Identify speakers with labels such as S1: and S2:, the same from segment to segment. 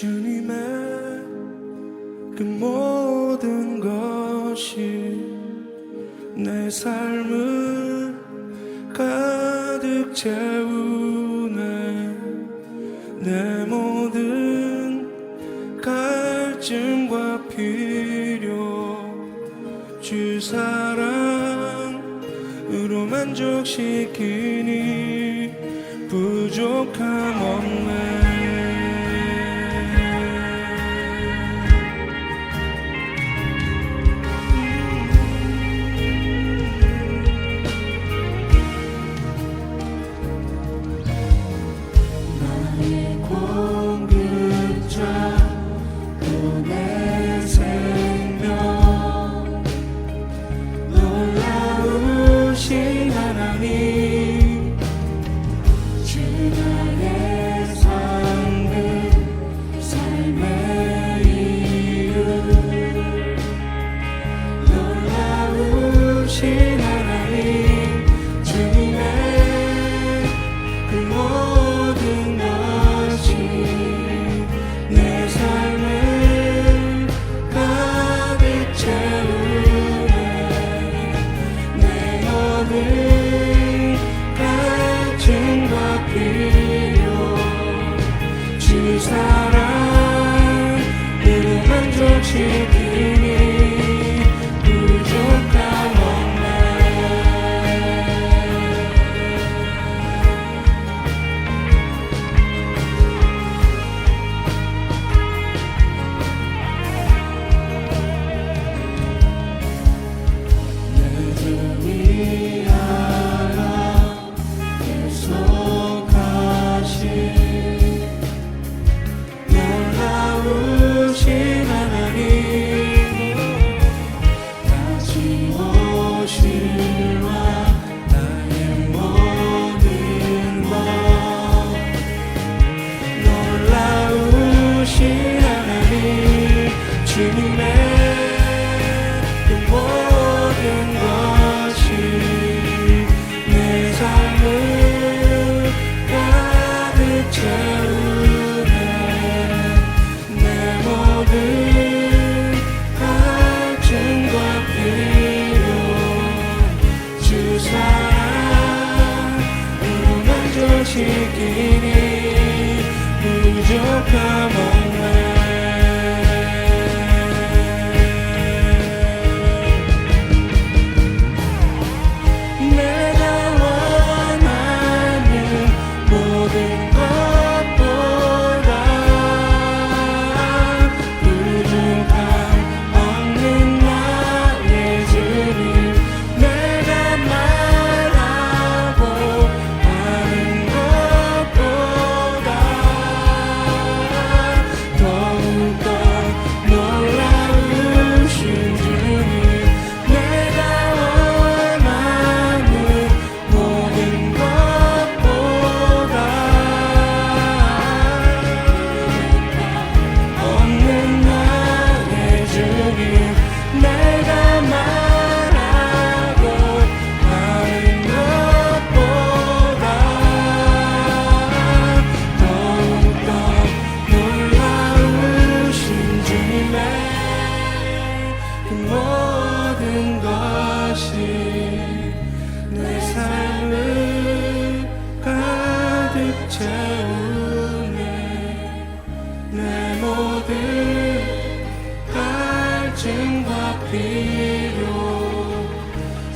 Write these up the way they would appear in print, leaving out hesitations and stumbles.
S1: 주님의 그 모든 것이 내 삶을 가득 채우네. 내 모든 갈증과 필요 주 사랑으로 만족시키니 부족함 없네.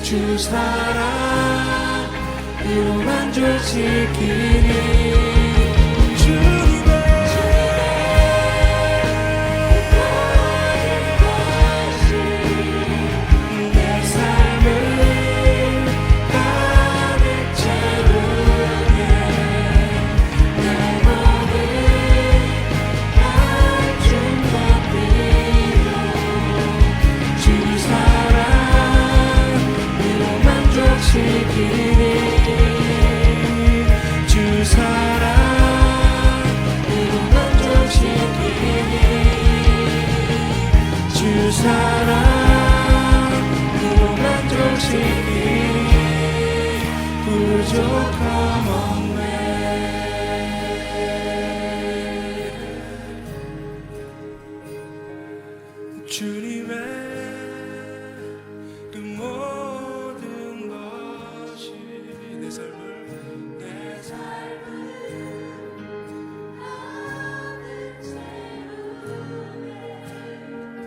S2: 주 사랑으로 만족시키니 사랑으로 만족시키니 부족함 없네.
S1: 주님의 그 모든 것이 내 삶을
S2: 하늘 채우네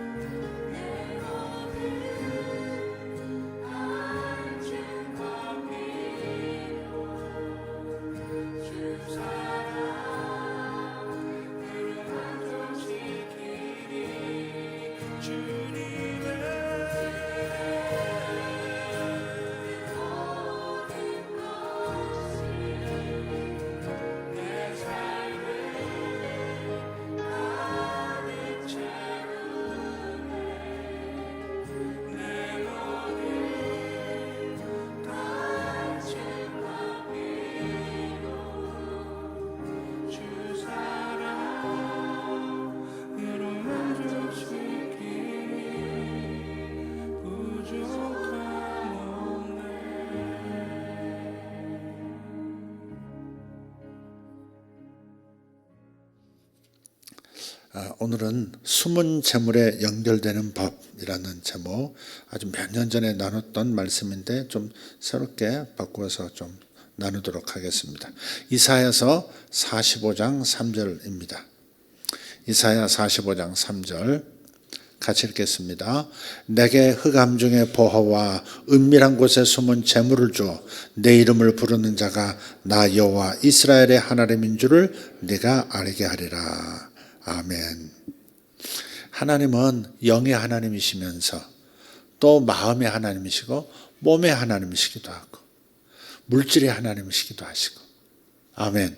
S2: 내 모든 안증과 필요 주 사랑으로 만족시키니
S1: 주님의
S2: 모든 것이 내 삶을 가득 채우네 내 모든 간증과 필요 주
S1: 사랑으로 만족시키니 부족함 없네.
S3: 오늘은 숨은 재물에 연결되는 법이라는 제목, 아주 몇 년 전에 나눴던 말씀인데 좀 새롭게 바꾸어서 좀 나누도록 하겠습니다. 이사야서 45장 3절입니다. 이사야 45장 3절 같이 읽겠습니다. 내게 흑암 중에 보화와 은밀한 곳에 숨은 재물을 줘 내 이름을 부르는 자가 나 여호와 이스라엘의 하나님인 줄을 네가 알게 하리라. 아멘. 하나님은 영의 하나님이시면서 또 마음의 하나님이시고 몸의 하나님이시기도 하고 물질의 하나님이시기도 하시고, 아멘.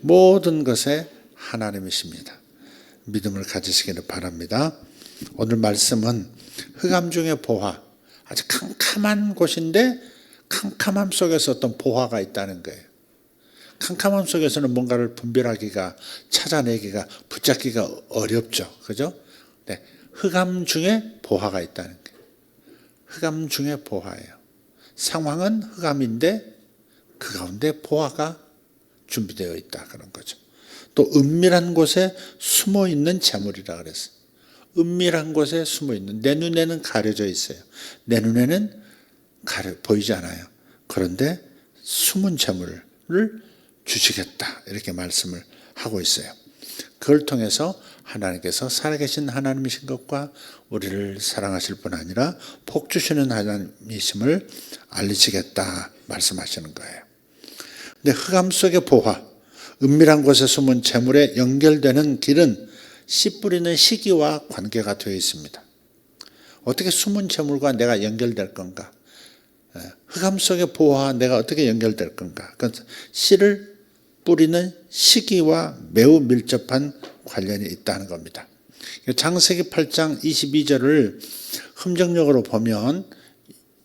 S3: 모든 것의 하나님이십니다. 믿음을 가지시기를 바랍니다. 오늘 말씀은 흑암 중의 보화, 아주 캄캄한 곳인데 캄캄함 속에서 어떤 보화가 있다는 거예요. 캄캄함 속에서는 뭔가를 분별하기가, 찾아내기가, 붙잡기가 어렵죠. 그죠? 네. 흑암 중에 보화가 있다는 거예요. 흑암 중에 보화예요. 상황은 흑암인데 그 가운데 보화가 준비되어 있다, 그런 거죠. 또 은밀한 곳에 숨어 있는 재물이라 그랬어요. 은밀한 곳에 숨어 있는, 내 눈에는 가려져 있어요. 내 눈에는 보이지 않아요. 그런데 숨은 재물을 주시겠다, 이렇게 말씀을 하고 있어요. 그걸 통해서 하나님께서 살아계신 하나님이신 것과 우리를 사랑하실 뿐 아니라 복 주시는 하나님이심을 알리시겠다 말씀하시는 거예요. 근데 흑암 속의 보화, 은밀한 곳에 숨은 재물에 연결되는 길은 씨 뿌리는 시기와 관계가 되어 있습니다. 어떻게 숨은 재물과 내가 연결될 건가? 흑암 속의 보화와 내가 어떻게 연결될 건가? 그러니까 씨를 뿌리는 시기와 매우 밀접한 관련이 있다는 겁니다. 창세기 8장 22절을 함정역으로 보면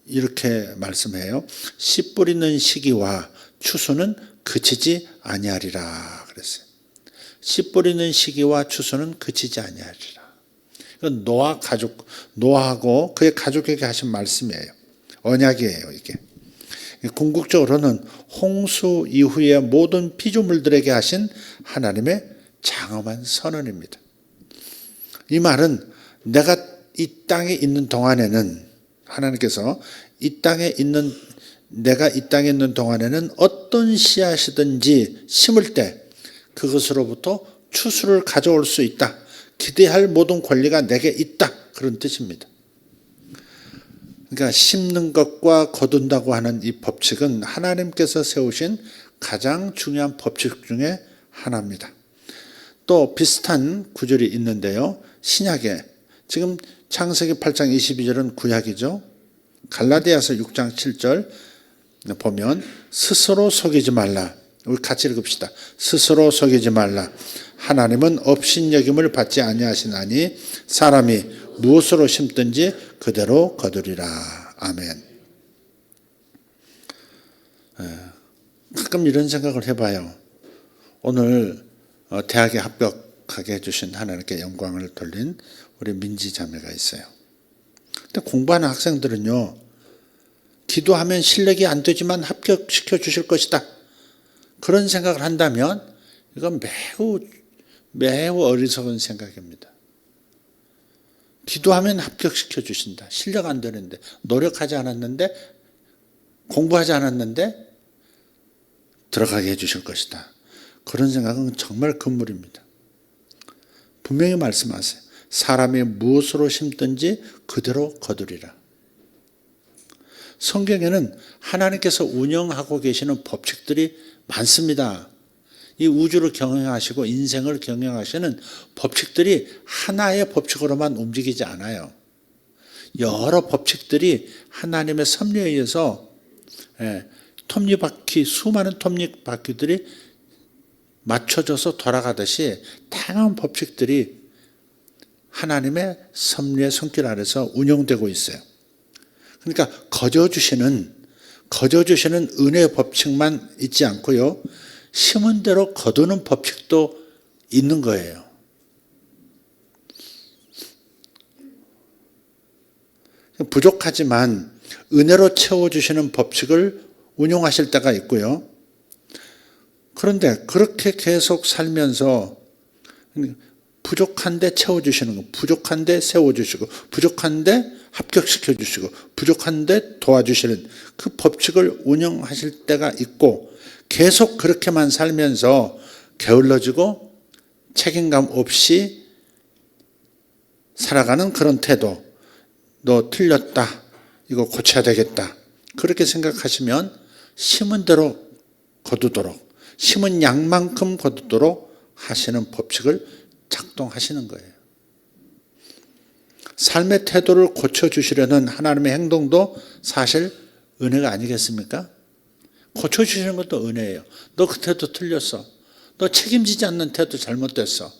S3: 이렇게 말씀해요. 씨 뿌리는 시기와 추수는 그치지 아니하리라 그랬어요. 씨 뿌리는 시기와 추수는 그치지 아니하리라. 노아 가족, 노아하고 그의 가족에게 하신 말씀이에요. 언약이에요, 이게. 궁극적으로는 홍수 이후의 모든 피조물들에게 하신 하나님의 장엄한 선언입니다. 이 말은 내가 이 땅에 있는 동안에는, 하나님께서 내가 이 땅에 있는 동안에는 어떤 씨앗이든지 심을 때 그것으로부터 추수를 가져올 수 있다. 기대할 모든 권리가 내게 있다. 그런 뜻입니다. 그러니까 심는 것과 거둔다고 하는 이 법칙은 하나님께서 세우신 가장 중요한 법칙 중에 하나입니다. 또 비슷한 구절이 있는데요. 신약에, 지금 창세기 8장 22절은 구약이죠. 갈라디아서 6장 7절 보면 스스로 속이지 말라. 우리 같이 읽읍시다. 스스로 속이지 말라. 하나님은 업신여김을 받지 아니하시나니 사람이 무엇으로 심든지 그대로 거두리라. 아멘. 가끔 이런 생각을 해봐요. 오늘 대학에 합격하게 해주신 하나님께 영광을 돌린 우리 민지 자매가 있어요. 근데 공부하는 학생들은요, 기도하면 실력이 안 되지만 합격시켜 주실 것이다, 그런 생각을 한다면 이건 매우 어리석은 생각입니다. 기도하면 합격시켜 주신다. 실력 안 되는데, 노력하지 않았는데, 공부하지 않았는데 들어가게 해주실 것이다. 그런 생각은 정말 금물입니다. 분명히 말씀하세요. 사람이 무엇으로 심든지 그대로 거두리라. 성경에는 하나님께서 운영하고 계시는 법칙들이 많습니다. 이 우주를 경영하시고 인생을 경영하시는 법칙들이 하나의 법칙으로만 움직이지 않아요. 여러 법칙들이 하나님의 섭리에 의해서 톱니바퀴, 수많은 톱니바퀴들이 맞춰져서 돌아가듯이 다양한 법칙들이 하나님의 섭리의 손길 아래서 운영되고 있어요. 그러니까 거저주시는 은혜의 법칙만 있지 않고요. 심은 대로 거두는 법칙도 있는 거예요. 부족하지만 은혜로 채워주시는 법칙을 운용하실 때가 있고요. 그런데 그렇게 계속 살면서 부족한데 채워주시는 거, 부족한데 세워주시고, 부족한데 합격시켜주시고, 부족한데 도와주시는 그 법칙을 운영하실 때가 있고, 계속 그렇게만 살면서 게을러지고 책임감 없이 살아가는 그런 태도, 너 틀렸다, 이거 고쳐야 되겠다, 그렇게 생각하시면 심은 대로 거두도록, 심은 양만큼 거두도록 하시는 법칙을 작동하시는 거예요. 삶의 태도를 고쳐주시려는 하나님의 행동도 사실 은혜가 아니겠습니까? 고쳐주시는 것도 은혜예요. 너 그 태도 틀렸어. 너 책임지지 않는 태도 잘못됐어.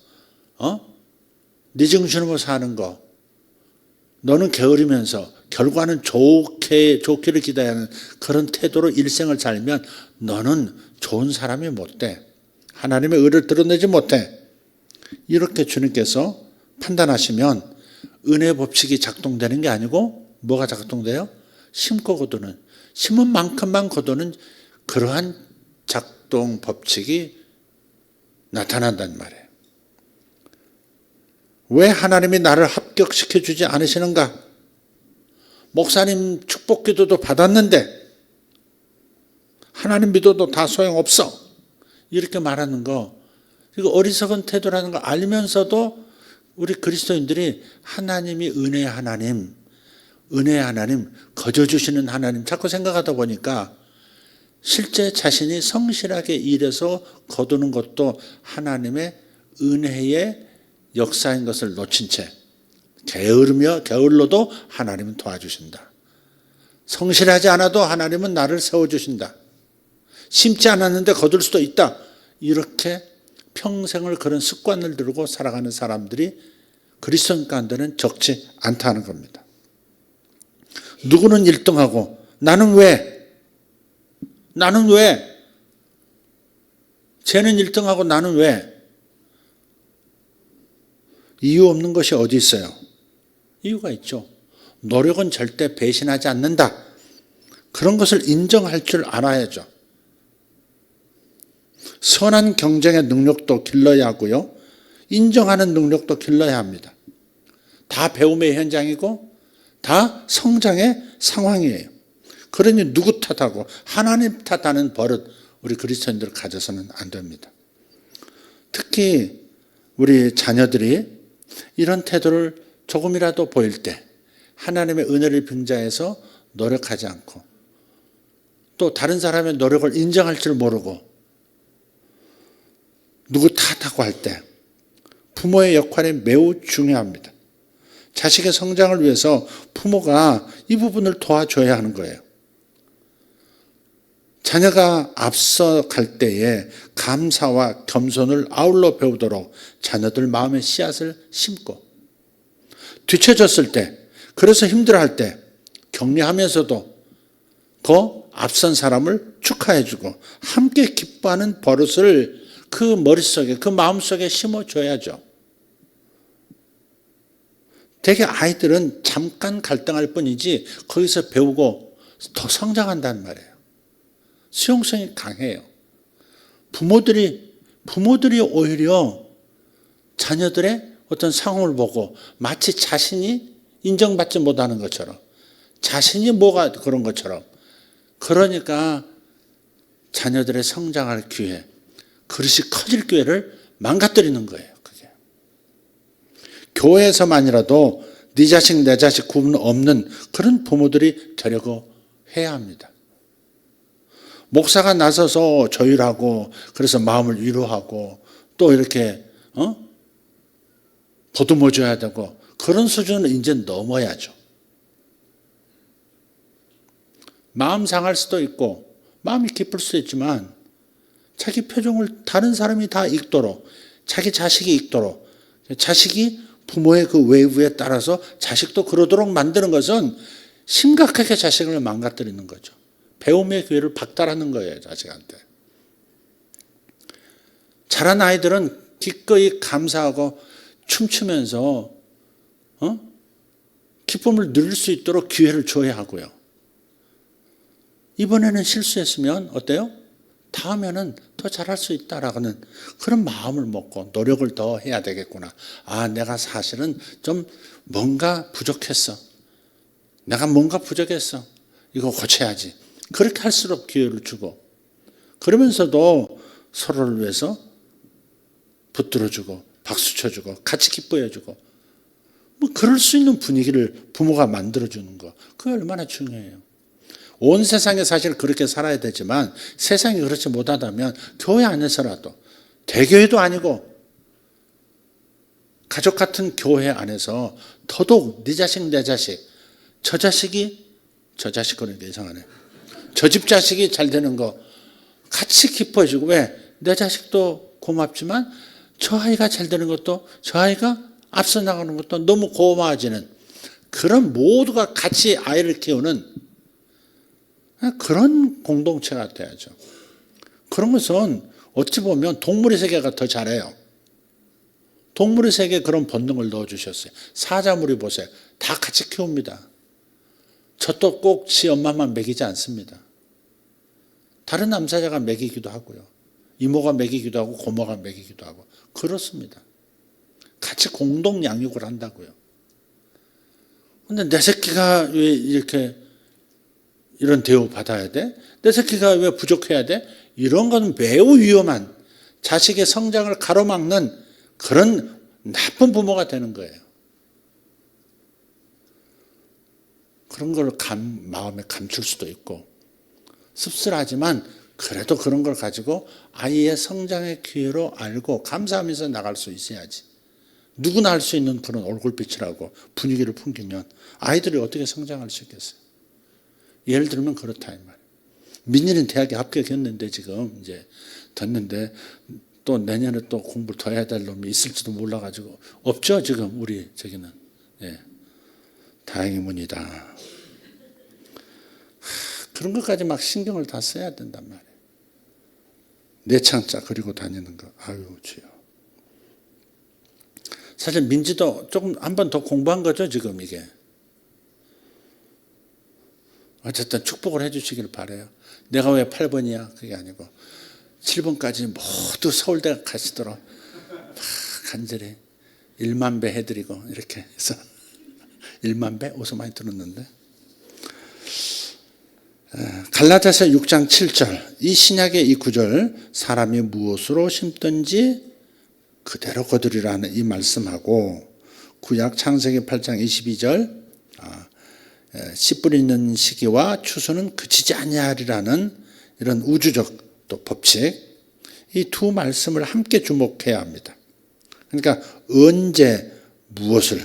S3: 네 정신으로 사는 거. 너는 게으르면서 결과는 좋기를 기대하는 그런 태도로 일생을 살면 너는 좋은 사람이 못 돼. 하나님의 의를 드러내지 못해. 이렇게 주님께서 판단하시면 은혜의 법칙이 작동되는 게 아니고 뭐가 작동돼요? 심고 거두는, 심은 만큼만 거두는 그러한 작동 법칙이 나타난단 말이에요. 왜 하나님이 나를 합격시켜 주지 않으시는가? 목사님 축복 기도도 받았는데 하나님 믿어도 다 소용없어. 이렇게 말하는 거, 이거 어리석은 태도라는 거 알면서도 우리 그리스도인들이 하나님이 은혜의 하나님, 거저주시는 하나님 자꾸 생각하다 보니까 실제 자신이 성실하게 일해서 거두는 것도 하나님의 은혜의 역사인 것을 놓친 채 게을러도 하나님은 도와주신다. 성실하지 않아도 하나님은 나를 세워주신다. 심지 않았는데 거둘 수도 있다. 이렇게 평생을 그런 습관을 들고 살아가는 사람들이 그리스도인 가운데는 적지 않다는 겁니다. 누구는 1등하고 나는 왜? 쟤는 1등하고 나는 왜? 이유 없는 것이 어디 있어요? 이유가 있죠. 노력은 절대 배신하지 않는다. 그런 것을 인정할 줄 알아야죠. 선한 경쟁의 능력도 길러야 하고요. 인정하는 능력도 길러야 합니다. 다 배움의 현장이고 다 성장의 상황이에요. 그러니 누구 탓하고 하나님 탓하는 버릇 우리 그리스도인들 가져서는 안 됩니다. 특히 우리 자녀들이 이런 태도를 조금이라도 보일 때 하나님의 은혜를 빙자해서 노력하지 않고 또 다른 사람의 노력을 인정할 줄 모르고 누구 탓하고 할 때 부모의 역할이 매우 중요합니다. 자식의 성장을 위해서 부모가 이 부분을 도와줘야 하는 거예요. 자녀가 앞서갈 때에 감사와 겸손을 아울러 배우도록 자녀들 마음의 씨앗을 심고 뒤처졌을 때, 그래서 힘들어할 때 격려하면서도 그 앞선 사람을 축하해주고 함께 기뻐하는 버릇을 그 머릿속에, 그 마음속에 심어줘야죠. 되게 아이들은 잠깐 갈등할 뿐이지 거기서 배우고 더 성장한단 말이에요. 수용성이 강해요. 부모들이 오히려 자녀들의 어떤 상황을 보고 마치 자신이 인정받지 못하는 것처럼, 자신이 뭐가 그런 것처럼, 그러니까 자녀들의 성장할 기회, 그릇이 커질 기회를 망가뜨리는 거예요. 그게. 교회에서만이라도 네 자식 내 자식 구분 없는 그런 부모들이 되려고 해야 합니다. 목사가 나서서 조율하고 그래서 마음을 위로하고 또 이렇게 보듬어줘야 되고 그런 수준은 이제 넘어야죠. 마음 상할 수도 있고 마음이 기쁠 수도 있지만 자기 표정을 다른 사람이 다 읽도록, 자기 자식이 읽도록, 자식이 부모의 그 외부에 따라서 자식도 그러도록 만드는 것은 심각하게 자식을 망가뜨리는 거죠. 배움의 기회를 박탈하는 거예요, 자식한테. 자란 아이들은 기꺼이 감사하고 춤추면서 기쁨을 누릴 수 있도록 기회를 줘야 하고요. 이번에는 실수했으면 어때요? 다음에는 더 잘할 수 있다라는 그런 마음을 먹고 노력을 더 해야 되겠구나. 아, 내가 사실은 좀 뭔가 부족했어. 내가 뭔가 부족했어. 이거 고쳐야지. 그렇게 할수록 기회를 주고 그러면서도 서로를 위해서 붙들어주고 박수 쳐주고 같이 기뻐해주고 뭐 그럴 수 있는 분위기를 부모가 만들어주는 거, 그게 얼마나 중요해요. 온 세상에 사실 그렇게 살아야 되지만 세상이 그렇지 못하다면 교회 안에서라도, 대교회도 아니고 가족 같은 교회 안에서 더더욱 네 자식 내 자식, 저 자식은 이상하네, 저 집 자식이 잘 되는 거 같이 기뻐해주고, 왜? 내 자식도 고맙지만 저 아이가 잘 되는 것도, 저 아이가 앞서 나가는 것도 너무 고마워지는 그런 모두가 같이 아이를 키우는 그런 공동체가 돼야죠. 그런 것은 어찌 보면 동물의 세계가 더 잘해요. 동물의 세계에 그런 본능을 넣어주셨어요. 사자물이 보세요. 다 같이 키웁니다. 젖도 꼭 지 엄마만 먹이지 않습니다. 다른 남사자가 먹이기도 하고요. 이모가 먹이기도 하고 고모가 먹이기도 하고 그렇습니다. 같이 공동 양육을 한다고요. 그런데 내 새끼가 왜 이렇게 이런 대우 받아야 돼? 내 새끼가 왜 부족해야 돼? 이런 건 매우 위험한, 자식의 성장을 가로막는 그런 나쁜 부모가 되는 거예요. 그런 걸 마음에 감출 수도 있고 씁쓸하지만 그래도 그런 걸 가지고 아이의 성장의 기회로 알고 감사하면서 나갈 수 있어야지. 누구나 할 수 있는 그런 얼굴빛이라고 분위기를 풍기면 아이들이 어떻게 성장할 수 있겠어요? 예를 들면 그렇다 이 말이에요. 민희는 대학에 합격했는데 지금 이제 됐는데 또 내년에 또 공부를 더 해야 될 놈이 있을지도 몰라가지고 없죠 지금 우리 저기는. 예. 다행이문이다. 그런 것까지 막 신경을 다 써야 된단 말이에요. 내 창자 그리고 다니는 거. 아유 주여. 사실 민지도 조금 한 번 더 공부한 거죠 지금 이게. 어쨌든 축복을 해 주시길 바라요. 내가 왜 8번이야? 그게 아니고 7번까지 모두 서울대 가시도록 간절히 1만 배 해드리고 이렇게 해서 1만 배? 어디서 많이 들었는데. 갈라디아서 6장 7절, 이 신약의 이 구절, 사람이 무엇으로 심든지 그대로 거두리라는 이 말씀하고, 구약 창세기 8장 22절, 씨 뿌리는 시기와 추수는 그치지 아니하리라는 이런 우주적 또 법칙, 이 두 말씀을 함께 주목해야 합니다. 그러니까 언제 무엇을,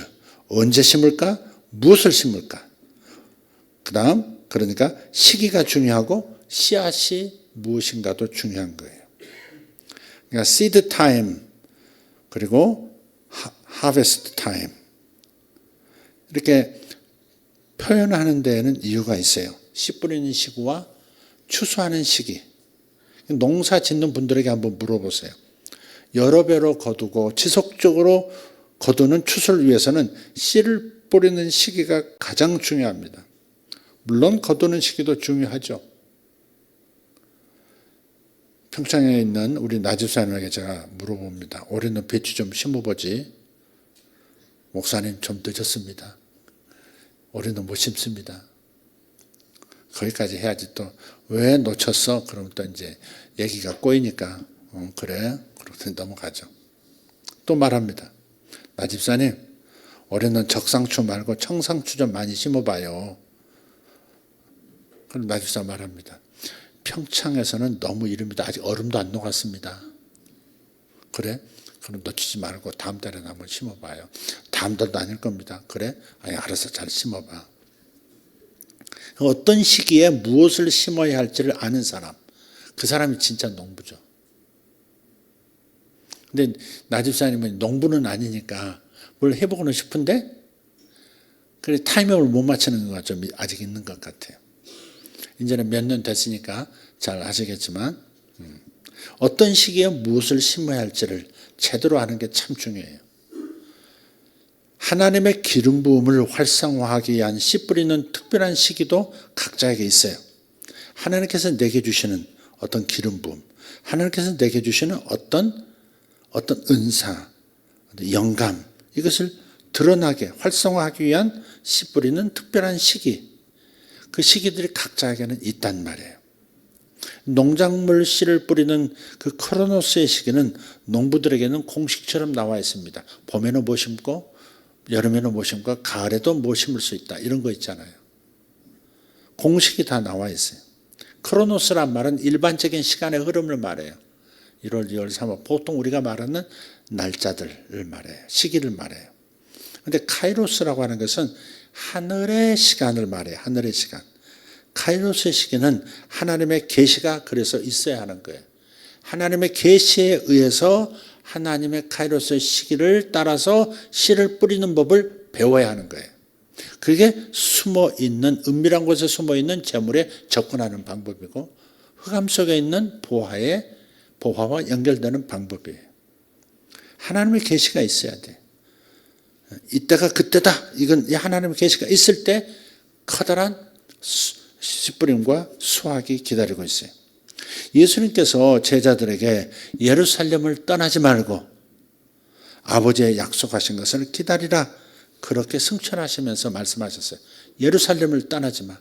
S3: 언제 심을까? 무엇을 심을까? 그 다음 그러니까 시기가 중요하고 씨앗이 무엇인가도 중요한 거예요. 그러니까 seed time 그리고 harvest time 이렇게 표현하는 데에는 이유가 있어요. 씨 뿌리는 시기와 추수하는 시기. 농사 짓는 분들에게 한번 물어보세요. 여러 배로 거두고 지속적으로 거두는 추수를 위해서는 씨를 뿌리는 시기가 가장 중요합니다. 물론 거두는 시기도 중요하죠. 평창에 있는 우리 나집사님에게 제가 물어봅니다. 올해는 배추 좀 심어보지. 목사님 좀 늦었습니다. 올해는 못 심습니다. 거기까지 해야지 또 왜 놓쳤어? 그러면 또 이제 얘기가 꼬이니까 그래? 그렇게 넘어가죠. 또 말합니다. 나 집사님 올해는 적상추 말고 청상추 좀 많이 심어봐요. 그럼 나 집사 말합니다. 평창에서는 너무 이릅니다. 아직 얼음도 안 녹았습니다. 그래? 그럼 놓치지 말고 다음 달에 한번 심어봐요. 다음 달도 아닐 겁니다. 그래? 아니 알아서 잘 심어봐. 어떤 시기에 무엇을 심어야 할지를 아는 사람, 그 사람이 진짜 농부죠. 근데 나 집사님은 농부는 아니니까 뭘 해보고는 싶은데 그래 타이밍을 못 맞추는 것 좀 아직 있는 것 같아요. 이제는 몇 년 됐으니까 잘 아시겠지만 어떤 시기에 무엇을 심어야 할지를 제대로 아는 게 참 중요해요. 하나님의 기름 부음을 활성화하기 위한 씨 뿌리는 특별한 시기도 각자에게 있어요. 하나님께서 내게 주시는 어떤 기름 부음, 하나님께서 내게 주시는 어떤 은사, 영감, 이것을 드러나게 활성화하기 위한 씨 뿌리는 특별한 시기, 그 시기들이 각자에게는 있단 말이에요. 농작물 씨를 뿌리는 그 크로노스의 시기는 농부들에게는 공식처럼 나와 있습니다. 봄에는 뭐 심고 여름에는 뭐 심고 가을에도 뭐 심을 수 있다. 이런 거 있잖아요. 공식이 다 나와 있어요. 크로노스란 말은 일반적인 시간의 흐름을 말해요. 1월, 2월, 3월 보통 우리가 말하는 날짜들을 말해요. 시기를 말해요. 그런데 카이로스라고 하는 것은 하늘의 시간을 말해요. 하늘의 시간. 카이로스의 시기는 하나님의 계시가 그래서 있어야 하는 거예요. 하나님의 계시에 의해서 하나님의 카이로스의 시기를 따라서 씨를 뿌리는 법을 배워야 하는 거예요. 그게 숨어있는 은밀한 곳에 숨어있는 재물에 접근하는 방법이고 흑암 속에 있는 보화와 연결되는 방법이에요. 하나님의 계시가 있어야 돼. 이때가 그때다. 이건 하나님의 계시가 있을 때 커다란 씨뿌림과 수확이 기다리고 있어요. 예수님께서 제자들에게 예루살렘을 떠나지 말고 아버지의 약속하신 것을 기다리라. 그렇게 승천하시면서 말씀하셨어요. 예루살렘을 떠나지 마.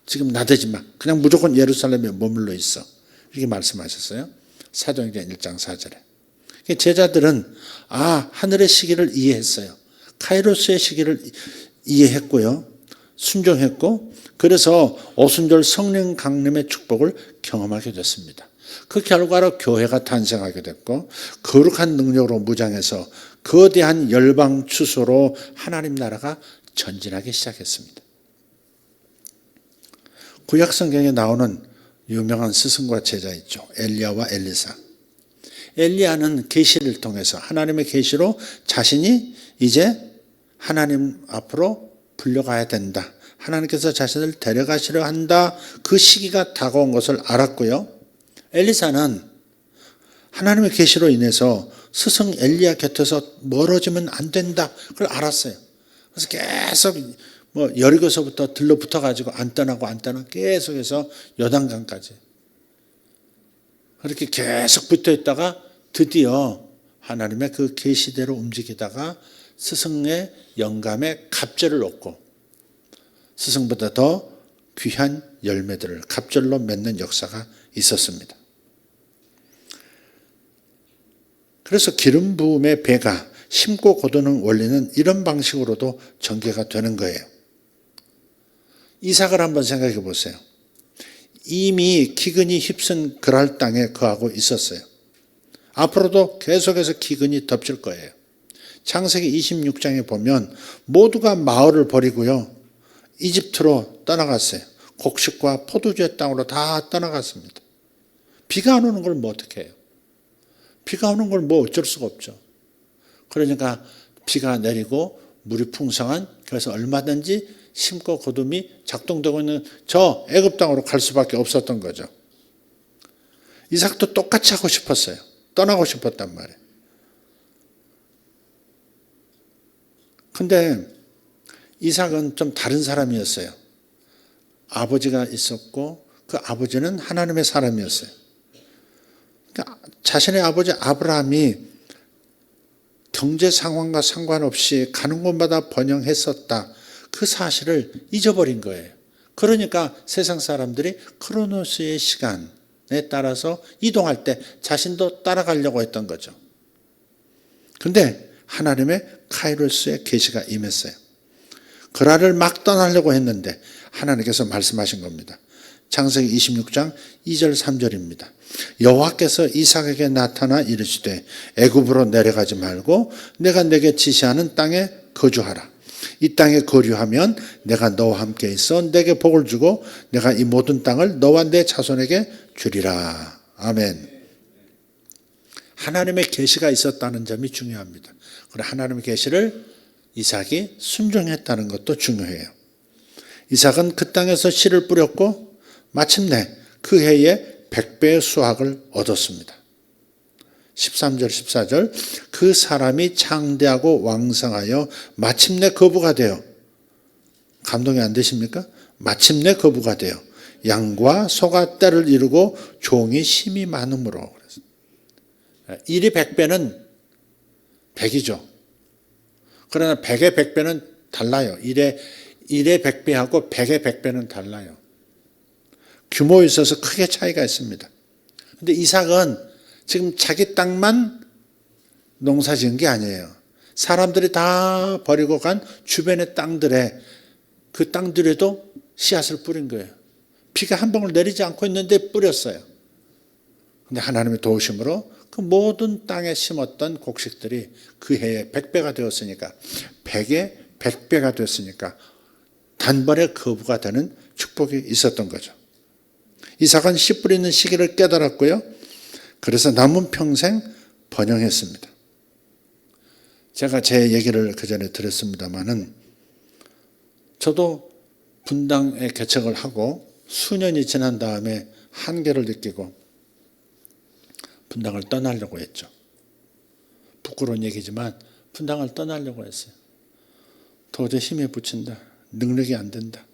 S3: 지금 나대지 마. 그냥 무조건 예루살렘에 머물러 있어. 이렇게 말씀하셨어요. 사도행전 1장 4절에. 제자들은 하늘의 시기를 이해했어요. 카이로스의 시기를 이해했고요. 순종했고 그래서 오순절 성령 강림의 축복을 경험하게 됐습니다. 그 결과로 교회가 탄생하게 됐고 거룩한 능력으로 무장해서 거대한 열방 추수로 하나님 나라가 전진하기 시작했습니다. 구약 성경에 나오는 유명한 스승과 제자 있죠. 엘리야와 엘리사. 엘리야는 계시를 통해서 하나님의 계시로 자신이 이제 하나님 앞으로 불려가야 된다. 하나님께서 자신을 데려가시려 한다. 그 시기가 다가온 것을 알았고요. 엘리사는 하나님의 계시로 인해서 스승 엘리야 곁에서 멀어지면 안 된다. 그걸 알았어요. 그래서 계속 여리고서부터 들러붙어 가지고 안 떠나고 계속해서 요단강까지 그렇게 계속 붙어 있다가 드디어 하나님의 그 계시대로 움직이다가 스승의 영감에 갑절을 얻고 스승보다 더 귀한 열매들을 갑절로 맺는 역사가 있었습니다. 그래서 기름 부음의 배가 심고 거두는 원리는 이런 방식으로도 전개가 되는 거예요. 이삭을 한번 생각해 보세요. 이미 기근이 휩쓴 그랄 땅에 거하고 있었어요. 앞으로도 계속해서 기근이 덮칠 거예요. 창세기 26장에 보면 모두가 마을을 버리고요. 이집트로 떠나갔어요. 곡식과 포도주의 땅으로 다 떠나갔습니다. 비가 안 오는 걸 뭐 어떻게 해요? 비가 오는 걸 뭐 어쩔 수가 없죠. 그러니까 비가 내리고 물이 풍성한 그래서 얼마든지 심고 거둠이 작동되고 있는 저 애굽 땅으로 갈 수밖에 없었던 거죠. 이삭도 똑같이 하고 싶었어요. 떠나고 싶었단 말이에요. 근데 이삭은 좀 다른 사람이었어요. 아버지가 있었고 그 아버지는 하나님의 사람이었어요. 그러니까 자신의 아버지 아브라함이 경제 상황과 상관없이 가는 곳마다 번영했었다. 그 사실을 잊어버린 거예요. 그러니까 세상 사람들이 크로노스의 시간에 따라서 이동할 때 자신도 따라가려고 했던 거죠. 근데 하나님의 카이로스의 계시가 임했어요. 그라를 막 떠나려고 했는데 하나님께서 말씀하신 겁니다. 창세기 26장 2절 3절입니다. 여호와께서 이삭에게 나타나 이르시되 애굽으로 내려가지 말고 내가 내게 지시하는 땅에 거주하라. 이 땅에 거류하면 내가 너와 함께 있어 내게 복을 주고 내가 이 모든 땅을 너와 내 자손에게 주리라. 아멘. 하나님의 계시가 있었다는 점이 중요합니다. 그리고 하나님의 계시를 이삭이 순종했다는 것도 중요해요. 이삭은 그 땅에서 씨를 뿌렸고 마침내 그 해에 100배의 수확을 얻었습니다. 13절 14절 그 사람이 창대하고 왕성하여 마침내 거부가 되어 감동이 안 되십니까? 마침내 거부가 되어 양과 소가 때를 이루고 종이 심이 많음으로. 일이 100배는 100이죠. 그러나 100의 100배는 달라요. 1의 100배하고 100의 100배는 달라요. 규모에 있어서 크게 차이가 있습니다. 근데 이삭은 지금 자기 땅만 농사 지은 게 아니에요. 사람들이 다 버리고 간 주변의 땅들에 그 땅들에도 씨앗을 뿌린 거예요. 비가 한 방울 내리지 않고 있는데 뿌렸어요. 근데 하나님의 도우심으로 그 모든 땅에 심었던 곡식들이 그 해에 100배가 되었으니까 100에 100배가 되었으니까 단번에 거부가 되는 축복이 있었던 거죠. 이삭은 씨 뿌리는 시기를 깨달았고요. 그래서 남은 평생 번영했습니다. 제가 제 얘기를 그 전에 들었습니다마는 저도 분당에 개척을 하고 수년이 지난 다음에 한계를 느끼고 분당을 떠나려고 했죠. 부끄러운 얘기지만 분당을 떠나려고 했어요. 도저히 힘에 부친다. 능력이 안 된다.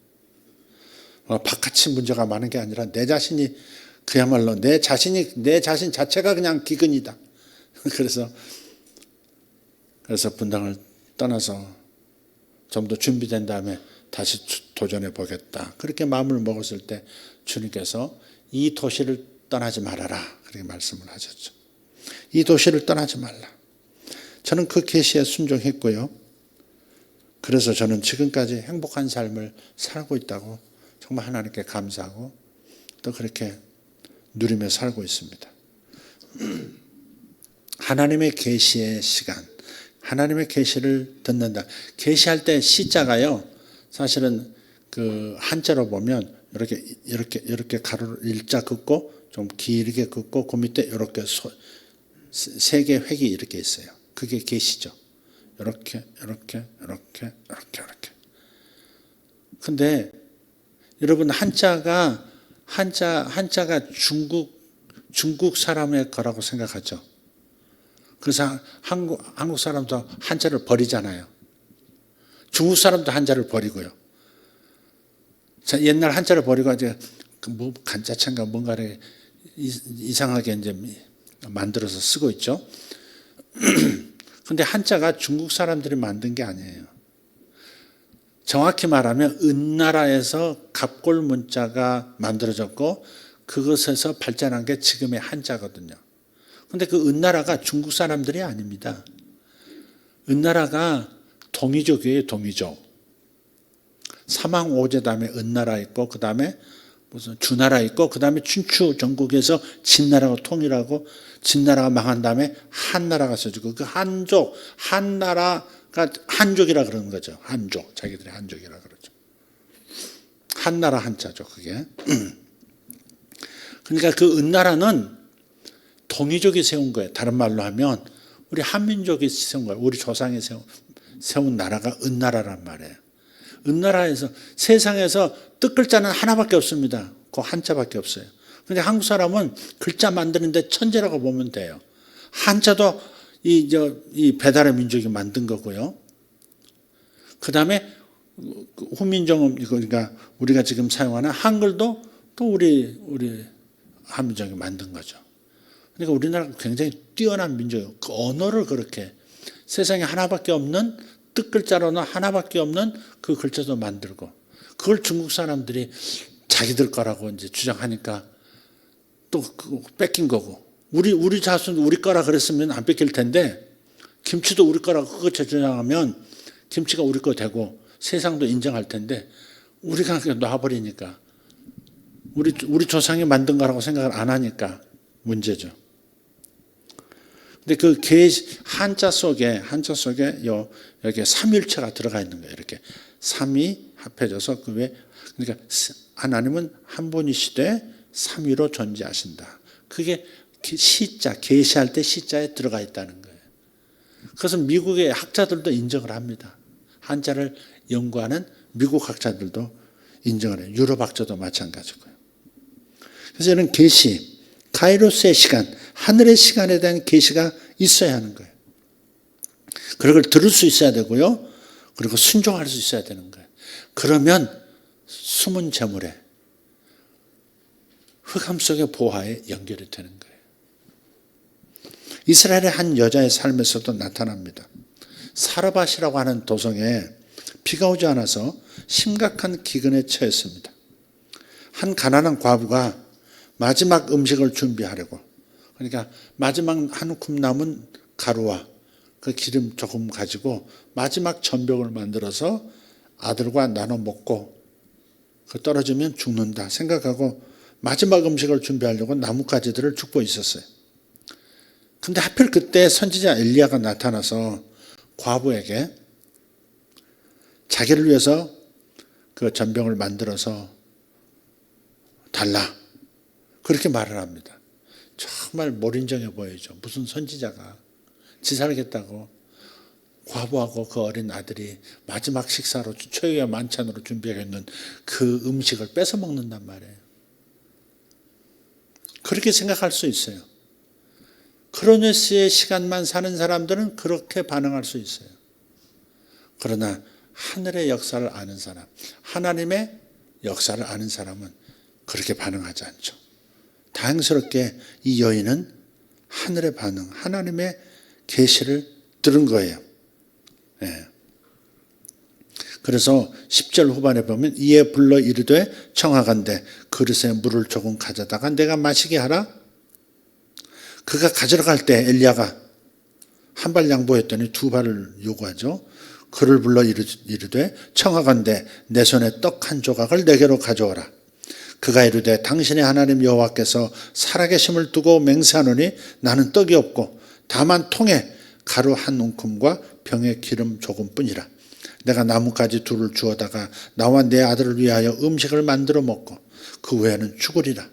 S3: 바깥이 문제가 많은 게 아니라 내 자신이 그야말로 내 자신 자체가 그냥 기근이다. 그래서 분당을 떠나서 좀 더 준비된 다음에 다시 도전해 보겠다. 그렇게 마음을 먹었을 때 주님께서 이 도시를 떠나지 말아라. 그렇게 말씀을 하셨죠. 이 도시를 떠나지 말라. 저는 그 계시에 순종했고요. 그래서 저는 지금까지 행복한 삶을 살고 있다고 정말 하나님께 감사하고 또 그렇게 누리며 살고 있습니다. 하나님의 계시의 시간, 하나님의 계시를 듣는다. 계시할 때 시자가요, 사실은 그 한자로 보면 이렇게 가로를 일자 긋고 좀 길게 긋고 그 밑에 이렇게 세 개의 획이 이렇게 있어요. 그게 계시죠. 이렇게. 근데 여러분 한자가 중국 사람의 거라고 생각하죠. 그래서 한국 사람도 한자를 버리잖아요. 중국 사람도 한자를 버리고요. 자, 옛날 한자를 버리고 이제 뭐 간자차인가 뭔가를 이상하게 이제 만들어서 쓰고 있죠. 근데 한자가 중국 사람들이 만든 게 아니에요. 정확히 말하면 은나라에서 갑골 문자가 만들어졌고 그것에서 발전한 게 지금의 한자거든요. 근데 그 은나라가 중국 사람들이 아닙니다. 은나라가 동이족이에요, 동이족. 사망 5제 다음에 은나라 있고 그 다음에 무슨 주나라 있고 그 다음에 춘추 전국에서 진나라가 통일하고 진나라가 망한 다음에 한나라가 써지고 그 한나라가 한족이라 그러는 거죠. 한족. 자기들이 한족이라 그러죠. 한나라 한자죠, 그게. 그러니까 그 은나라는 동이족이 세운 거예요. 다른 말로 하면 우리 한민족이 세운 거예요. 우리 조상이 세운 나라가 은나라란 말이에요. 은나라에서 세상에서 뜻글자는 하나밖에 없습니다. 그 한자밖에 없어요. 근데 한국 사람은 글자 만드는데 천재라고 보면 돼요. 한자도 이 배달의 민족이 만든 거고요. 그 다음에 후민정음, 그러니까 우리가 지금 사용하는 한글도 또 우리 한민족이 만든 거죠. 그러니까 우리나라가 굉장히 뛰어난 민족이에요. 그 언어를 그렇게 세상에 하나밖에 없는 뜻 글자로는 하나밖에 없는 그 글자도 만들고 그걸 중국 사람들이 자기들 거라고 이제 주장하니까 또 뺏긴 거고 우리 자손도 우리 거라 그랬으면 안 뺏길 텐데 김치도 우리 거라고 그거 주장하면 김치가 우리 거 되고 세상도 인정할 텐데 우리가 그냥 놔버리니까 우리 조상이 만든 거라고 생각을 안 하니까 문제죠. 근데 그 한자 속에 여기 삼일체가 들어가 있는 거예요. 이렇게 삼이 합해져서 그러니까 하나님은 한 분이시되 삼위로 존재하신다. 그게 시자 계시할 때 시자에 들어가 있다는 거예요. 그래서 미국의 학자들도 인정을 합니다. 한자를 연구하는 미국 학자들도 인정을 해요. 유럽 학자도 마찬가지고요. 그래서 이런 계시, 카이로스의 시간, 하늘의 시간에 대한 계시가 있어야 하는 거예요. 그걸 들을 수 있어야 되고요. 그리고 순종할 수 있어야 되는 거예요. 그러면 숨은 재물에 흑암 속의 보화에 연결이 되는 거예요. 이스라엘의 한 여자의 삶에서도 나타납니다. 사르밧이라고 하는 도성에 비가 오지 않아서 심각한 기근에 처했습니다. 한 가난한 과부가 마지막 음식을 준비하려고 그러니까 마지막 한 움큼 남은 가루와 그 기름 조금 가지고 마지막 전병을 만들어서 아들과 나눠 먹고 그 떨어지면 죽는다 생각하고 마지막 음식을 준비하려고 나뭇가지들을 줍고 있었어요. 근데 하필 그때 선지자 엘리야가 나타나서 과부에게 자기를 위해서 그 전병을 만들어서 달라 그렇게 말을 합니다. 정말 몰인정해 보이죠. 무슨 선지자가 지 살겠다고 과부하고 그 어린 아들이 마지막 식사로 최후의 만찬으로 준비하겠는 그 음식을 뺏어 먹는단 말이에요. 그렇게 생각할 수 있어요. 크로노스의 시간만 사는 사람들은 그렇게 반응할 수 있어요. 그러나 하늘의 역사를 아는 사람, 하나님의 역사를 아는 사람은 그렇게 반응하지 않죠. 다행스럽게 이 여인은 하늘의 반응, 하나님의 계시를 들은 거예요. 네. 그래서 10절 후반에 보면 이에 불러 이르되 청하건대 그릇에 물을 조금 가져다가 내가 마시게 하라. 그가 가지러 갈 때 엘리야가 한 발 양보했더니 두 발을 요구하죠. 그를 불러 이르되 청하건대 내 손에 떡 한 조각을 내게로 가져오라. 그가 이르되 당신의 하나님 여호와께서 살아계심을 두고 맹세하노니 나는 떡이 없고 다만 통에 가루 한 움큼과 병에 기름 조금뿐이라. 내가 나뭇가지 둘을 주어다가 나와 내 아들을 위하여 음식을 만들어 먹고 그 외에는 죽으리라.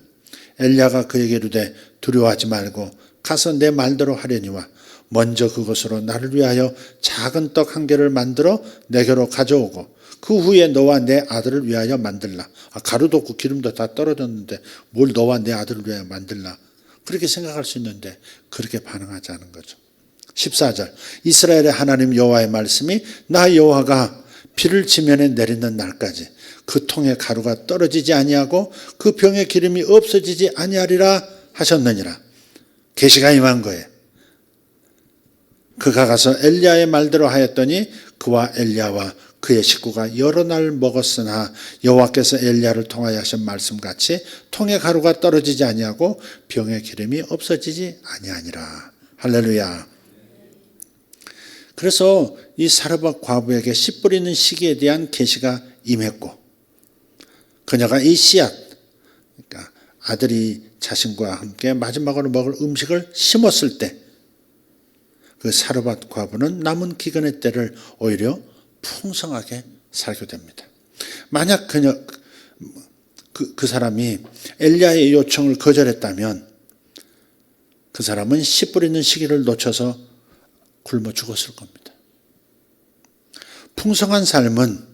S3: 엘리야가 그에게 이르되 두려워하지 말고 가서 내 말대로 하려니와 먼저 그것으로 나를 위하여 작은 떡 한 개를 만들어 내게로 가져오고 그 후에 너와 내 아들을 위하여 만들라. 가루도 없고 기름도 다 떨어졌는데 뭘 너와 내 아들을 위하여 만들라. 그렇게 생각할 수 있는데 그렇게 반응하지 않은 거죠. 14절 이스라엘의 하나님 여호와의 말씀이 나 여호와가 비를 지면에 내리는 날까지 그 통에 가루가 떨어지지 아니하고 그 병에 기름이 없어지지 아니하리라 하셨느니라. 계시가 임한 거예요. 그가 가서 엘리야의 말대로 하였더니 그와 엘리야와 그의 식구가 여러 날 먹었으나 여호와께서 엘리야를 통하여 하신 말씀같이 통에 가루가 떨어지지 아니하고 병에 기름이 없어지지 아니하니라. 할렐루야. 그래서 이 사르밧 과부에게 씨 뿌리는 시기에 대한 계시가 임했고 그녀가 이 씨앗 그러니까 아들이 자신과 함께 마지막으로 먹을 음식을 심었을 때 그 사르밧 과부는 남은 기근의 때를 오히려 풍성하게 살게 됩니다. 만약 그 사람이 엘리야의 요청을 거절했다면 그 사람은 씨 뿌리는 시기를 놓쳐서 굶어 죽었을 겁니다. 풍성한 삶은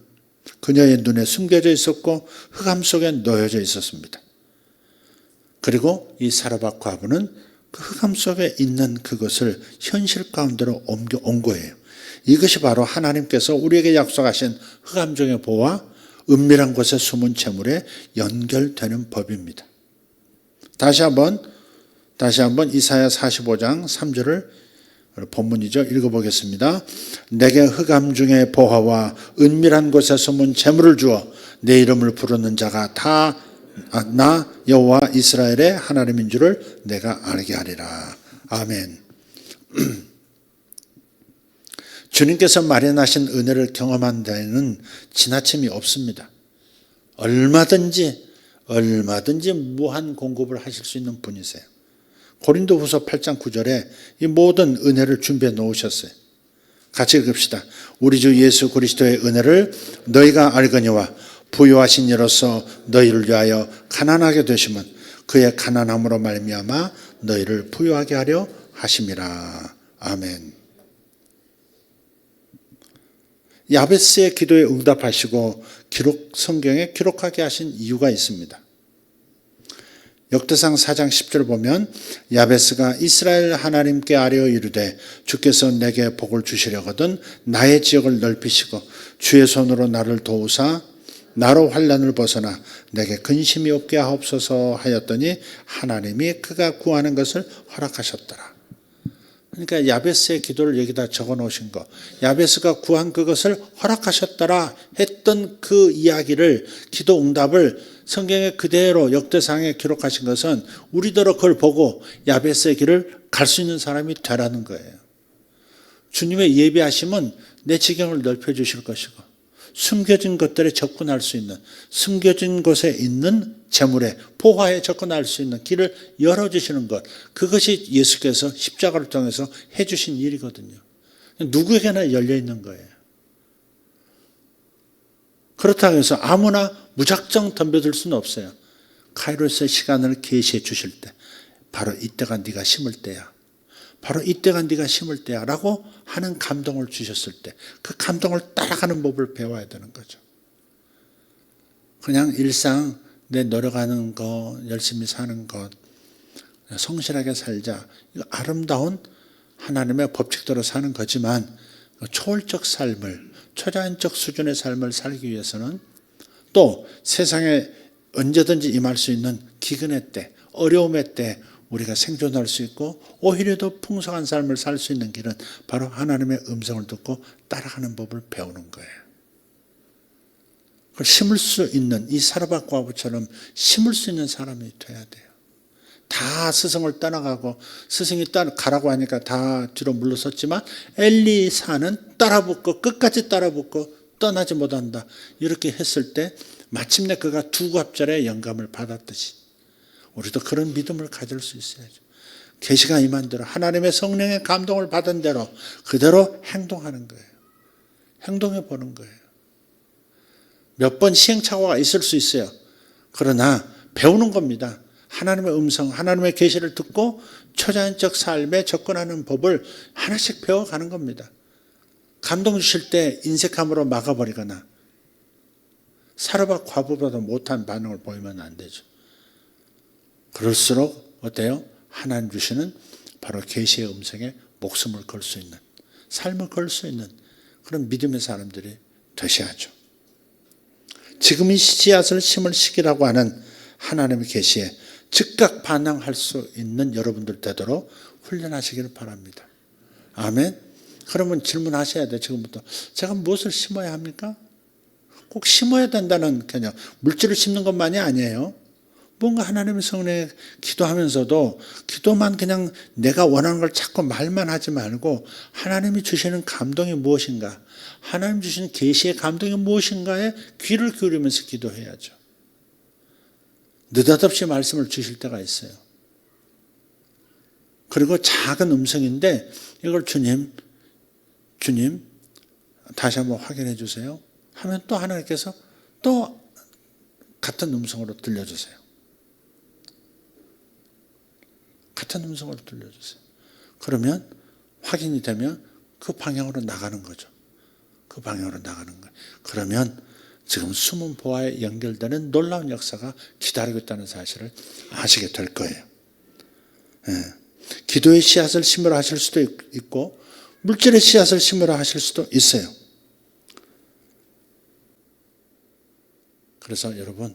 S3: 그녀의 눈에 숨겨져 있었고 흑암 속에 놓여져 있었습니다. 그리고 이 사르밧 과부는 그 흑암 속에 있는 그것을 현실 가운데로 옮겨온 거예요. 이것이 바로 하나님께서 우리에게 약속하신 흑암 중의 보화, 은밀한 곳에 숨은 재물에 연결되는 법입니다. 다시 한번 이사야 45장 3절을 본문이죠. 읽어보겠습니다. 내게 흑암 중에 보화와 은밀한 곳에 숨은 재물을 주어 내 이름을 부르는 자가 다 나 여호와 이스라엘의 하나님인 줄을 내가 알게 하리라. 아멘. 주님께서 마련하신 은혜를 경험한 데에는 지나침이 없습니다. 얼마든지 무한 공급을 하실 수 있는 분이세요. 고린도후서 8장 9절에 이 모든 은혜를 준비해 놓으셨어요. 같이 읽읍시다. 우리 주 예수 그리스도의 은혜를 너희가 알거니와 부요하신 이로서 너희를 위하여 가난하게 되심은 그의 가난함으로 말미암아 너희를 부요하게 하려 하심이라. 아멘. 야베스의 기도에 응답하시고 성경에 기록하게 하신 이유가 있습니다. 역대상 4장 10절 보면 야베스가 이스라엘 하나님께 아뢰어 이르되 주께서 내게 복을 주시려거든 나의 지역을 넓히시고 주의 손으로 나를 도우사 나로 환난을 벗어나 내게 근심이 없게 하옵소서 하였더니 하나님이 그가 구하는 것을 허락하셨더라. 그러니까 야베스의 기도를 여기다 적어 놓으신 거, 야베스가 구한 그것을 허락하셨더라 했던 그 이야기를, 기도 응답을 성경에 그대로 역대상에 기록하신 것은 우리더러 그걸 보고 야베스의 길을 갈 수 있는 사람이 되라는 거예요. 주님의 예비하심은 내 지경을 넓혀주실 것이고 숨겨진 것들에 접근할 수 있는, 숨겨진 곳에 있는 재물에, 보화에 접근할 수 있는 길을 열어주시는 것, 그것이 예수께서 십자가를 통해서 해주신 일이거든요. 누구에게나 열려있는 거예요. 그렇다고 해서 아무나 무작정 덤벼들 수는 없어요. 카이로스의 시간을 계시해 주실 때 바로 이때가 네가 심을 때야, 바로 이때가 네가 심을 때야 라고 하는 감동을 주셨을 때 그 감동을 따라가는 법을 배워야 되는 거죠. 그냥 일상 내 노력하는 것, 열심히 사는 것, 성실하게 살자, 이거 아름다운 하나님의 법칙대로 사는 거지만 초월적 삶을, 초자연적 수준의 삶을 살기 위해서는 또 세상에 언제든지 임할 수 있는 기근의 때, 어려움의 때 우리가 생존할 수 있고 오히려 더 풍성한 삶을 살 수 있는 길은 바로 하나님의 음성을 듣고 따라가는 법을 배우는 거예요. 그걸 심을 수 있는, 이 사르밧 과부처럼 심을 수 있는 사람이 돼야 돼요. 다 스승을 떠나가고 스승이 가라고 하니까 다 뒤로 물러섰지만 엘리사는 따라붙고 끝까지 따라붙고 떠나지 못한다. 이렇게 했을 때 마침내 그가 두 갑절의 영감을 받았듯이 우리도 그런 믿음을 가질 수 있어야죠. 계시가 임한 대로 하나님의 성령의 감동을 받은 대로 그대로 행동하는 거예요. 행동해 보는 거예요. 몇 번 시행착오가 있을 수 있어요. 그러나 배우는 겁니다. 하나님의 음성, 하나님의 계시를 듣고 초자연적 삶에 접근하는 법을 하나씩 배워가는 겁니다. 감동 주실 때 인색함으로 막아버리거나 사르밧 과부보다 못한 반응을 보이면 안 되죠. 그럴수록 어때요? 하나님 주시는 바로 계시의 음성에 목숨을 걸 수 있는, 삶을 걸 수 있는 그런 믿음의 사람들이 되셔야죠. 지금 이 씨앗을 심을 시기라고 하는 하나님의 계시에 즉각 반응할 수 있는 여러분들 되도록 훈련하시기를 바랍니다. 아멘. 그러면 질문하셔야 돼요. 지금부터 제가 무엇을 심어야 합니까? 꼭 심어야 된다는 개념, 물질을 심는 것만이 아니에요. 뭔가 하나님의 성령에 기도하면서도 기도만 그냥 내가 원하는 걸 자꾸 말만 하지 말고 하나님이 주시는 감동이 무엇인가, 하나님 주시는 계시의 감동이 무엇인가에 귀를 기울이면서 기도해야죠. 느닷없이 말씀을 주실 때가 있어요. 그리고 작은 음성인데 이걸 주님 다시 한번 확인해 주세요 하면 또 하나님께서 또 같은 음성으로 들려주세요. 같은 음성으로 들려주세요. 그러면 확인이 되면 그 방향으로 나가는 거죠. 그 방향으로 나가는 거예요. 그러면 지금 숨은 보화에 연결되는 놀라운 역사가 기다리고 있다는 사실을 아시게 될 거예요. 기도의 씨앗을 심으라 하실 수도 있고 물질의 씨앗을 심으라 하실 수도 있어요. 그래서 여러분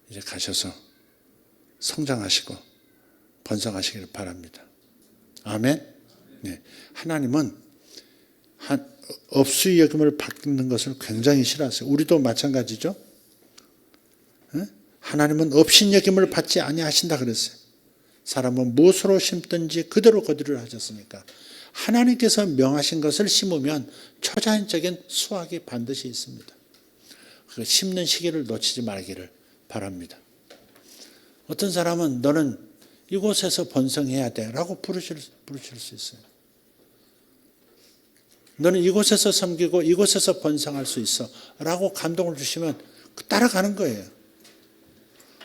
S3: 이제 가셔서 성장하시고 번성하시기를 바랍니다. 아멘. 네. 하나님은 업수의 여김을 받는 것을 굉장히 싫어하세요. 우리도 마찬가지죠. 하나님은 업신 여김을 받지 아니하신다 그랬어요. 사람은 무엇으로 심든지 그대로 거두리라 하셨으니까 하나님께서 명하신 것을 심으면 초자연적인 수확이 반드시 있습니다. 그 심는 시기를 놓치지 말기를 바랍니다. 어떤 사람은 너는 이곳에서 번성해야 돼 라고 부르실 수 있어요. 너는 이곳에서 섬기고 이곳에서 번성할 수 있어 라고 감동을 주시면 따라가는 거예요.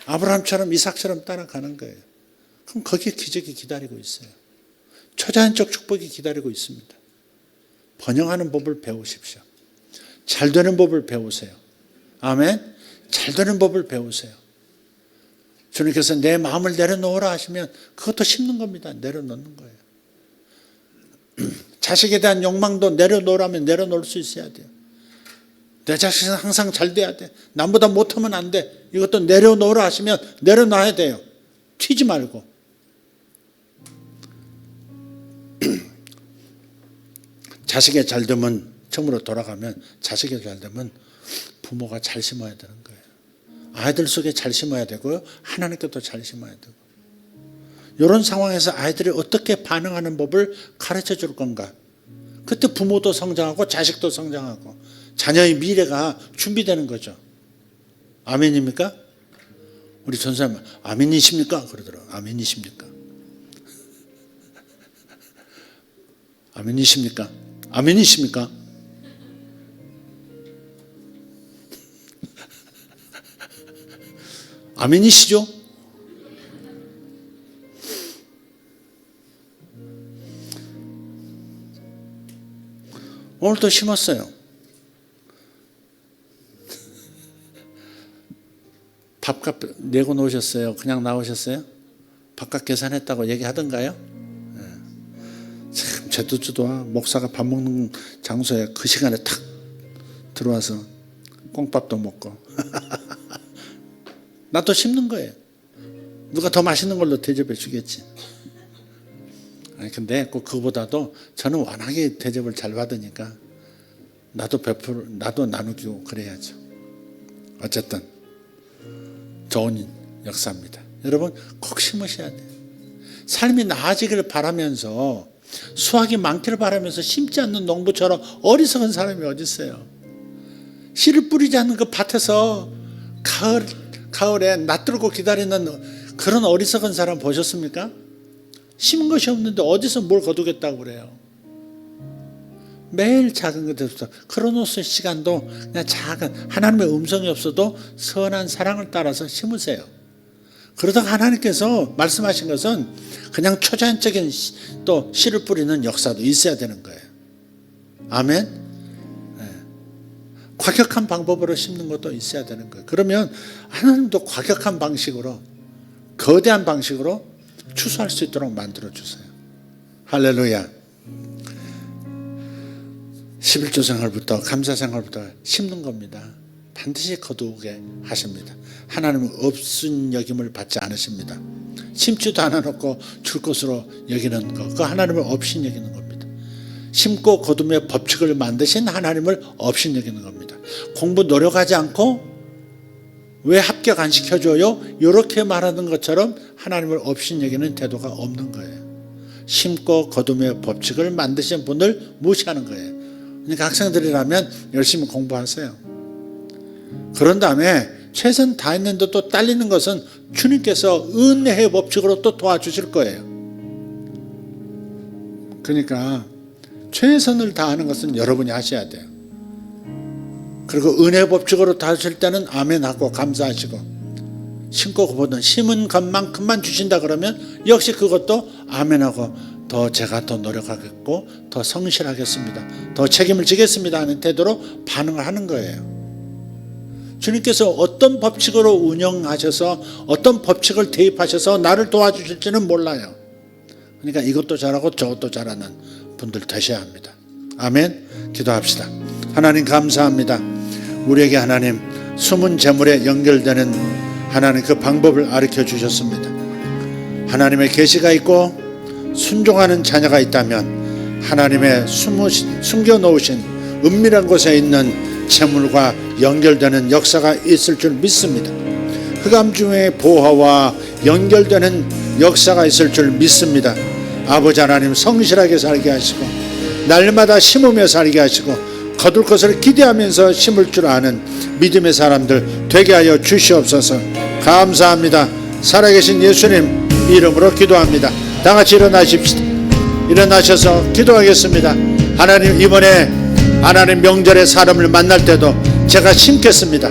S3: 아브라함처럼 이삭처럼 따라가는 거예요. 그럼 거기에 기적이 기다리고 있어요. 초자연적 축복이 기다리고 있습니다. 번영하는 법을 배우십시오. 잘 되는 법을 배우세요. 아멘. 잘 되는 법을 배우세요. 주님께서 내 마음을 내려놓으라 하시면 그것도 심는 겁니다. 내려놓는 거예요. 자식에 대한 욕망도 내려놓으라면 내려놓을 수 있어야 돼요. 내 자식은 항상 잘 돼야 돼. 남보다 못하면 안 돼. 이것도 내려놓으라 하시면 내려놔야 돼요. 튀지 말고. 자식이 잘 되면 처음으로 돌아가면 자식이 잘 되면 부모가 잘 심어야 되는 거예요. 아이들 속에 잘 심어야 되고요. 하나님께도 잘 심어야 되고. 이런 상황에서 아이들이 어떻게 반응하는 법을 가르쳐 줄 건가. 그때 부모도 성장하고 자식도 성장하고 자녀의 미래가 준비되는 거죠. 아멘입니까? 우리 전사님 아멘이십니까? 그러더라고요. 아멘이십니까? 아멘이십니까? 아멘이십니까? 아멘이시죠? 오늘도 심었어요. 밥값 내고 놓으셨어요? 그냥 나오셨어요? 밥값 계산했다고 얘기하던가요? 참 제도주도와 목사가 밥 먹는 장소에 그 시간에 탁 들어와서 꽁밥도 먹고 나도 심는 거예요. 누가 더 맛있는 걸로 대접해 주겠지. 아니 근데 꼭 그거보다도 저는 워낙에 대접을 잘 받으니까 나도 나누고 그래야죠. 어쨌든 좋은 역사입니다. 여러분 꼭 심으셔야 돼요. 삶이 나아지기를 바라면서 수확이 많기를 바라면서 심지 않는 농부처럼 어리석은 사람이 어디 있어요. 씨를 뿌리지 않는 그 밭에서 가을에 낯들고 기다리는 그런 어리석은 사람 보셨습니까? 심은 것이 없는데 어디서 뭘 거두겠다고 그래요. 매일 작은 것에서 크로노스 시간도 그냥 작은 하나님의 음성이 없어도 선한 사랑을 따라서 심으세요. 그러다가 하나님께서 말씀하신 것은 그냥 초자연적인 또 씨를 뿌리는 역사도 있어야 되는 거예요. 아멘. 네. 과격한 방법으로 심는 것도 있어야 되는 거예요. 그러면 하나님도 과격한 방식으로 거대한 방식으로 추수할 수 있도록 만들어주세요. 할렐루야. 11조 생활부터 감사 생활부터 심는 겁니다. 반드시 거두게 하십니다. 하나님은 없은 여김을 받지 않으십니다. 심지도 않아놓고 줄 것으로 여기는 것, 그 하나님을 없인 여기는 겁니다. 심고 거둠의 법칙을 만드신 하나님을 없인 여기는 겁니다. 공부 노력하지 않고 왜 합격 안 시켜줘요? 이렇게 말하는 것처럼 하나님을 없인 여기는 태도가 없는 거예요. 심고 거둠의 법칙을 만드신 분을 무시하는 거예요. 그러니까 학생들이라면 열심히 공부하세요. 그런 다음에 최선 다했는데 또 딸리는 것은 주님께서 은혜의 법칙으로 또 도와주실 거예요. 그러니까 최선을 다하는 것은 여러분이 하셔야 돼요. 그리고 은혜 법칙으로 다하실 때는 아멘하고 감사하시고, 심고 거두는 심은 것만큼만 주신다 그러면 역시 그것도 아멘하고 제가 더 노력하겠고 더 성실하겠습니다, 더 책임을 지겠습니다 하는 태도로 반응을 하는 거예요. 주님께서 어떤 법칙으로 운영하셔서 어떤 법칙을 대입하셔서 나를 도와주실지는 몰라요. 그러니까 이것도 잘하고 저것도 잘하는 분들 되셔야 합니다. 아멘. 기도합시다. 하나님 감사합니다. 우리에게 하나님 숨은 재물에 연결되는 하나님 그 방법을 가르쳐 주셨습니다. 하나님의 계시가 있고 순종하는 자녀가 있다면 하나님의 숨겨 놓으신 은밀한 곳에 있는 재물과 연결되는 역사가 있을 줄 믿습니다. 흑암 중의 보화와 연결되는 역사가 있을 줄 믿습니다. 아버지 하나님, 성실하게 살게 하시고 날마다 심으며 살게 하시고 거둘 것을 기대하면서 심을 줄 아는 믿음의 사람들 되게 하여 주시옵소서. 감사합니다. 살아계신 예수님 이름으로 기도합니다. 다 같이 일어나십시다. 일어나셔서 기도하겠습니다. 하나님, 이번에 하나님 명절에 사람을 만날 때도 제가 심겠습니다.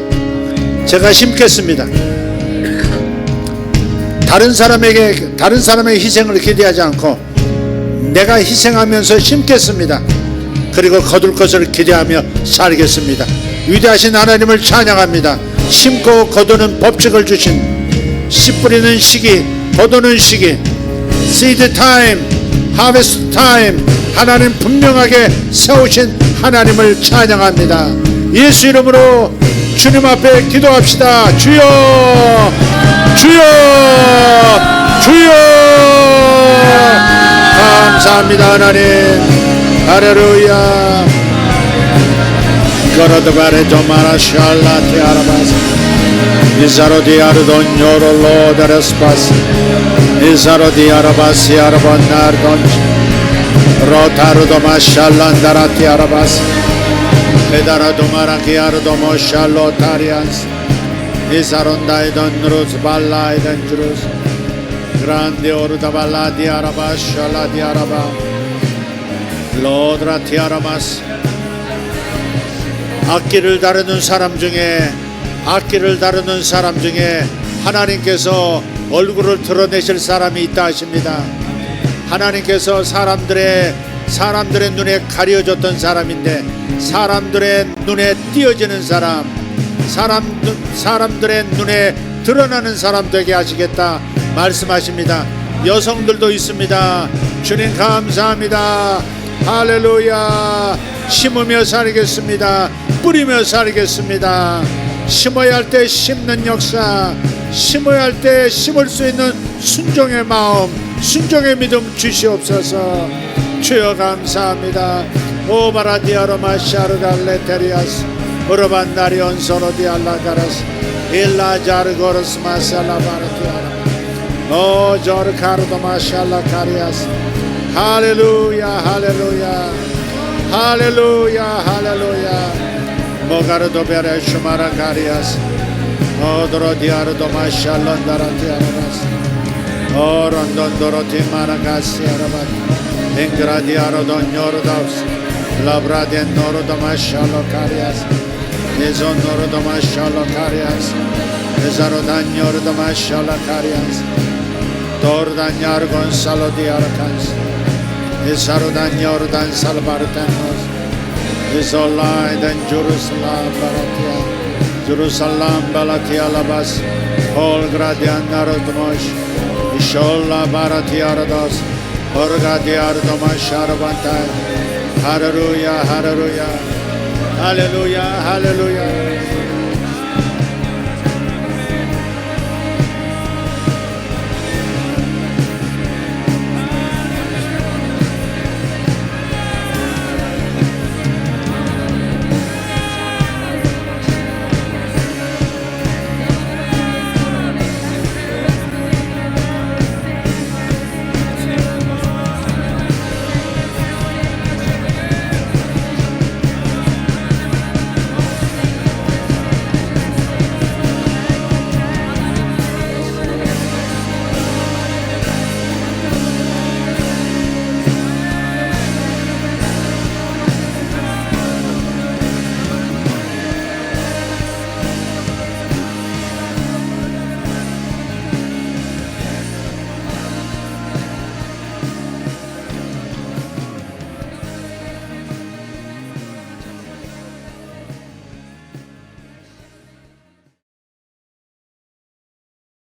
S3: 다른 사람의 희생을 기대하지 않고 내가 희생하면서 심겠습니다. 그리고 거둘 것을 기대하며 살겠습니다. 위대하신 하나님을 찬양합니다. 심고 거두는 법칙을 주신, 씨 뿌리는 시기, 거두는 시기, seed time, harvest time, 하나님 분명하게 세우신 하나님을 찬양합니다. 예수 이름으로 주님 앞에 기도합시다. 주여, 주여, 주여. 감사합니다 하나님. 할렐루야. 거로드바레 도마라샬라 티아라바스 이사로디아르돈 요롤로 데레스파스 이사로디아라바시 아라본나르돈 로타르도마샬란다라 티아라바스 에다라도마라키아르도모 샬로타리안스 이사론다이던 누루스 발라이던 주루스 그란데 오르다발라 디아라바 샬라 디아라바 로드라 티아라마스. 악기를 다루는 사람 중에 하나님께서 얼굴을 드러내실 사람이 있다 하십니다. 하나님께서 사람들의 눈에 가려졌던 사람인데 사람들의 눈에 띄어지는 사람, 사람들의 눈에 드러나는 사람 되게 하시겠다 말씀하십니다. 여성들도 있습니다. 주님 감사합니다. 할렐루야. 심으며 살겠습니다. 뿌리며 살겠습니다. 심어야 할 때 심는 역사, 심어야 할 때 심을 수 있는 순종의 마음, 순종의 믿음 주시옵소서. 주여 감사합니다. 오바라디아로마 샤르갈레테리아스 오르반다리온 소로디알라가라스 일라자르고르스 마살라바르티아라 오 조르카르도마 샬라카리아스. 할렐루야 할렐루야 할렐루야 할렐루야. 모가르도베레 슈마라카리아스 오도로디아르도마 샬론다라티아라바스 오론돈도로티 마라가시아라바스 잉그라디아로돈 요르다우스 라브라디엔 노르도마 샬로카리아스 니존 노르도마 샬로카리아스 니자로단 요르도마 샬로카리아스 도르단 야르곤 살로디아라칸스 니사로단 요르단 살바르타노스 니솔라이단 주루살람 바라티아 주루살람 발라티아라바스 홀그라디안 나르도모시 이숄라 바라티아라도스 오르가디아르도마 샤르반타. 할렐루야 할렐루야 할렐루야 할렐루야.